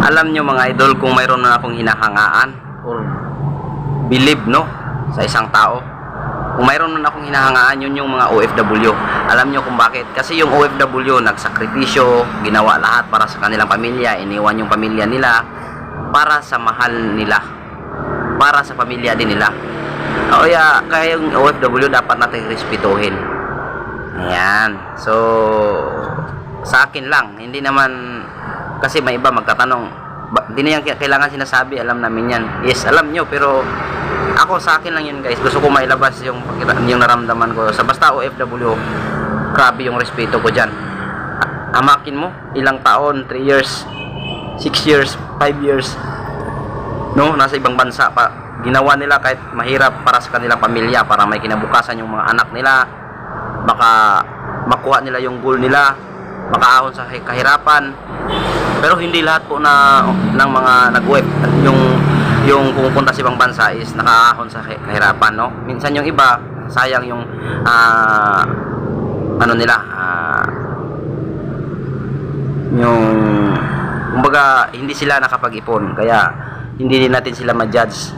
Alam nyo mga idol, kung mayroon na akong hinahangaan or believe no sa isang tao, kung mayroon na akong hinahangaan, yun yung mga OFW. Alam nyo kung bakit? Kasi yung OFW nagsakripisyo, ginawa lahat para sa kanilang pamilya, iniwan yung pamilya nila para sa mahal nila, para sa pamilya din nila. Kaya yung OFW dapat natin respetuhin. Ayan. So sa akin lang, hindi naman, kasi may iba magtatanong, hindi na yan kailangan sinasabi, alam namin yan. Yes, alam nyo, pero ako, sa akin lang yun guys, gusto ko mailabas yung naramdaman ko. Sa basta OFW, grabe yung respeto ko dyan. Amakin mo, ilang taon, 3 years, 6 years, 5 years, no, nasa ibang bansa pa, ginawa nila kahit mahirap para sa kanilang pamilya, para may kinabukasan yung mga anak nila, baka makuha nila yung goal nila, makaahon sa kahirapan. Pero hindi lahat po ng mga nag-web yung pumupunta sa ibang bansa is nakaahon sa kahirapan, no? Minsan yung iba, sayang yung yung kumbaga hindi sila nakapag-ipon, kaya hindi din natin sila ma-judge.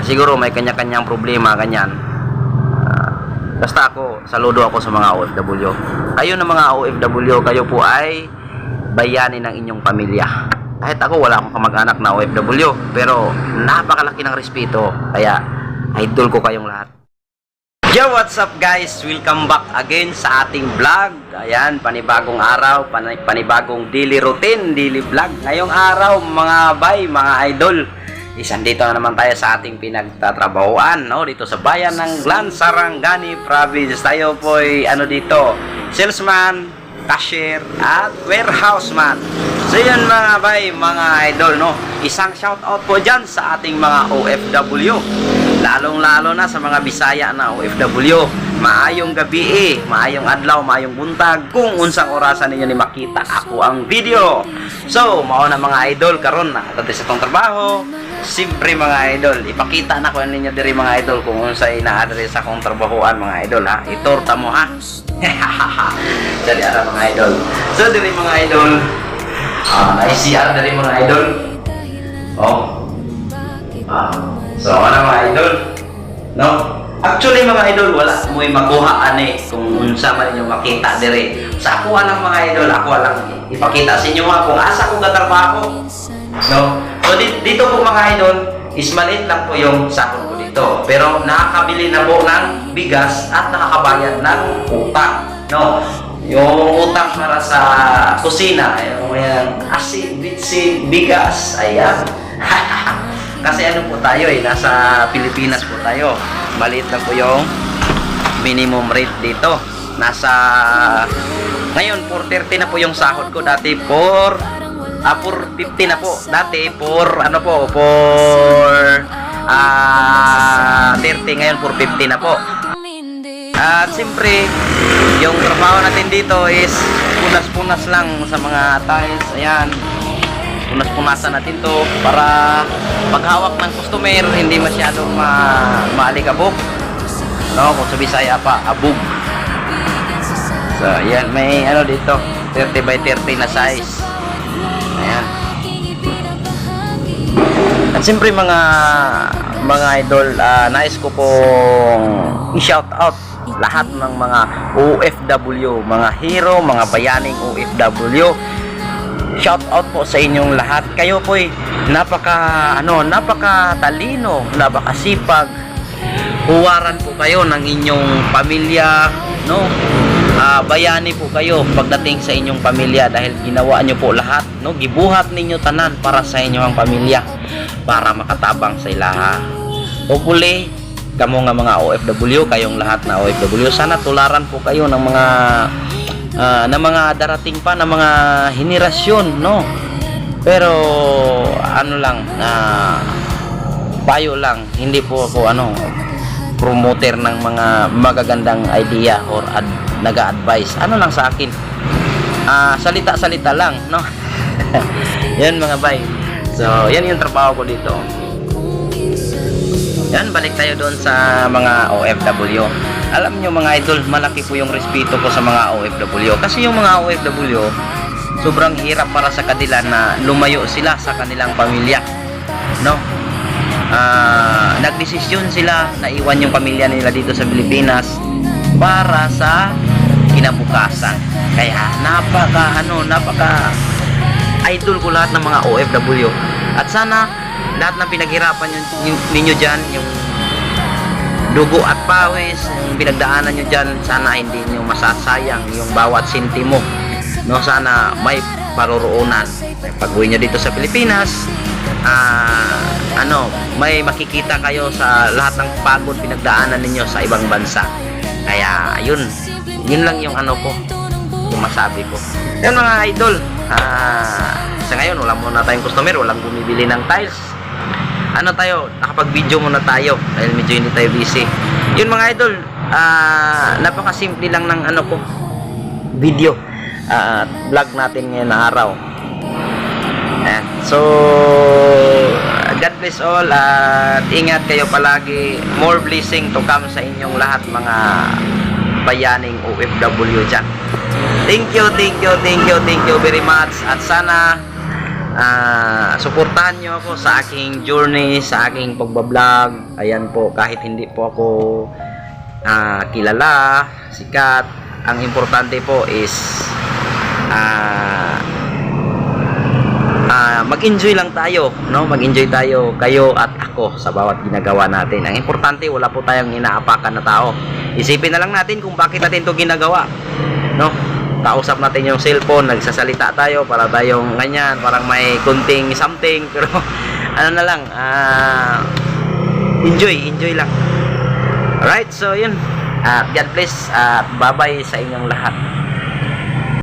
Siguro may kanya-kanyang problema, ganyan. Basta ako, saludo ako sa mga OFW. Kayo na mga OFW, kayo po ay bayani ng inyong pamilya. Kahit ako, wala akong kamag-anak na OFW, pero napakalaki ng respeto. Kaya idol ko kayong lahat. Yo, what's up guys? Welcome back again sa ating vlog. Ayan, panibagong araw, panibagong daily routine, daily vlog. Ngayong araw mga bay, mga idol, dito na naman tayo sa ating pinagtatrabahoan, no? Dito sa bayan ng Glan, Sarangani Province. Tayo po ay dito, salesman, cashier, at warehouse man. So yun mga bay, mga idol, no? Isang shout out po dyan sa ating mga OFW, lalong-lalo na sa mga Bisaya na OFW. Maayong gabi, maayong adlaw, maayong buntag, kung unsang orasan ninyo ni makita ako ang video. So mao na mga idol, karon na ato sa tong trabaho. Siyempre mga idol, ipakita na ko ninyo diri mga idol kung unsay naa-diri sa akong trabahoan mga idol, ha. Itorta mo, ha. Dali ara mga idol. So diri mga idol, na-CR diri mga idol. So ano mga idol, no? Actually mga idol, wala mo makuha ani kung unsa man inyo makita diri. Sa ako lang mga idol, ako lang ipakita sa inyo kung asa ko gatrabaho, no? So dito po mga idol, is maliit lang po yung sakot ko dito, pero nakakabili na po ng bigas at nakakabayad ng utang, no? Yung utang para sa kusina, yung asin, bitsin, bigas, ayan. Kasi po tayo nasa Pilipinas po tayo. Maliit lang po yung minimum rate dito. Ngayon 430 na po yung sahod ko. Dati 450 na po. Dati 30, ngayon 450 na po. At siyempre, yung trabaho natin dito is punas-punas lang sa mga tiles. Ayan, punas-punasan natin to para paghawak ng customer hindi masyadong maalikabok, no? Kung sa Bisaya pa, abog. So ayan, may dito 30 by 30 na size. Ayan. At siyempre mga idol, nais ko pong i-shout out lahat ng mga OFW, mga hero, mga bayaning OFW. Shout out po sa inyong lahat. Kayo po napakatalino, napakasipag. Huwaran po kayo ng inyong pamilya, no? Bayani po kayo pagdating sa inyong pamilya dahil ginawa nyo po lahat, no? Gibuhat ninyo tanan para sa inyong pamilya, para makatabang sa ilaha. Hopefully, kamo nga mga OFW, kayong lahat na OFW, sana tularan po kayo ng mga darating pa na mga henerasyon, no? Pero payo lang, hindi po ako promoter ng mga magagandang idea or naga-advise. Lang sa akin, salita-salita lang, no? Yan mga bay. So yan yung trabaho ko dito. Yan, balik tayo doon sa mga OFW. Alam nyo mga idol, malaki po yung respeto ko sa mga OFW. Kasi yung mga OFW, sobrang hirap para sa kanila na lumayo sila sa kanilang pamilya, no? Nagdesisyon sila na iwan yung pamilya nila dito sa Pilipinas para sa kinabukasan. Kaya napaka idol ko lahat ng mga OFW. At sana lahat ng pinaghirapan ninyo dyan, yung dugo at pawis, yung pinagdaanan nyo dyan, sana hindi nyo masasayang yung bawat sentimo, no? Sana may paroroonan. Pag-uwi nyo dito sa Pilipinas, may makikita kayo sa lahat ng pagod pinagdaanan ninyo sa ibang bansa. Kaya yun lang yung yung masabi ko. Yan mga idol, sa ngayon wala muna tayong customer, walang bumibili ng tiles. Nakapag-video muna tayo dahil medyo hindi tayo busy. Yun mga idol, napakasimple lang ng video vlog natin ngayon na araw. Ayan. So God bless all at ingat kayo palagi. More blessing to come sa inyong lahat mga bayaning OFW dyan. Thank you very much. At sana suportahan nyo ako sa aking journey, sa aking pagbablog. Ayan po, kahit hindi po ako kilala, sikat, ang importante po is mag-enjoy lang tayo, no? Mag-enjoy tayo, kayo at ako, sa bawat ginagawa natin. Ang importante, wala po tayong inaapakan na tao. Isipin na lang natin kung bakit natin ito ginagawa, no? Kausap natin yung cellphone, nagsasalita tayo para tayong ganyan, parang may kunting something, pero na lang, enjoy lang. Alright, so yun, God bless, bye bye sa inyong lahat.